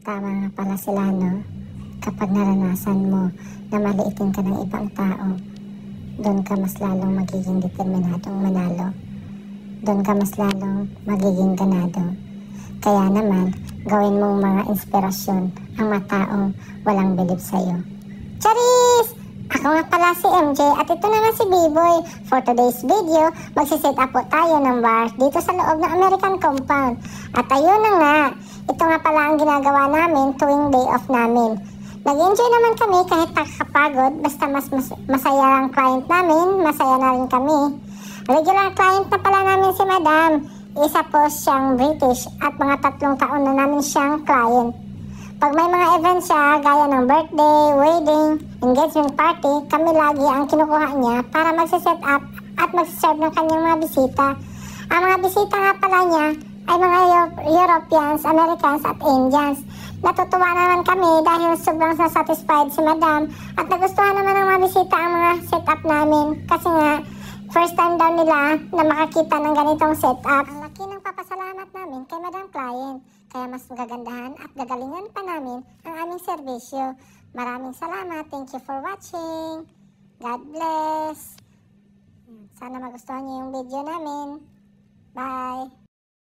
Tama nga pala sila, no? Kapag naranasan mo na maliitin ka ng ibang tao, doon ka mas lalong magiging determinadong manalo. Doon ka mas lalong magiging ganado. Kaya naman, gawin mong mga inspirasyon ang mga taong walang bilib sa'yo. Charis! Ako nga pala si MJ at ito na nga si B-Boy. For today's video, magsiset up po tayo ng bar dito sa loob ng American compound. At ayun na nga, ito nga pala ang ginagawa namin tuwing day off namin. Nag-enjoy naman kami kahit nakakapagod, basta masaya ang client namin, masaya na rin kami. Regular client na pala namin si Madam. Isa po siyang British at mga 3 taon na namin siyang client. Pag may mga events siya, gaya ng birthday, wedding, engagement party, kami lagi ang kinukuha niya para magsiset up at magsiserve ng kanyang mga bisita. Ang mga bisita nga pala niya ay mga Europeans, Americans at Indians. Natutuwa naman kami dahil sobrang satisfied si Madam at nagustuhan naman ng mga bisita ang mga setup namin kasi nga first time daw nila na makakita ng ganitong setup. Ang laki ng papasalamat namin kay Madam Client. Kaya mas gagandahan at gagalingan pa namin ang aming serbisyo. Maraming salamat. Thank you for watching. God bless. Sana magustuhan niyo yung video namin. Bye.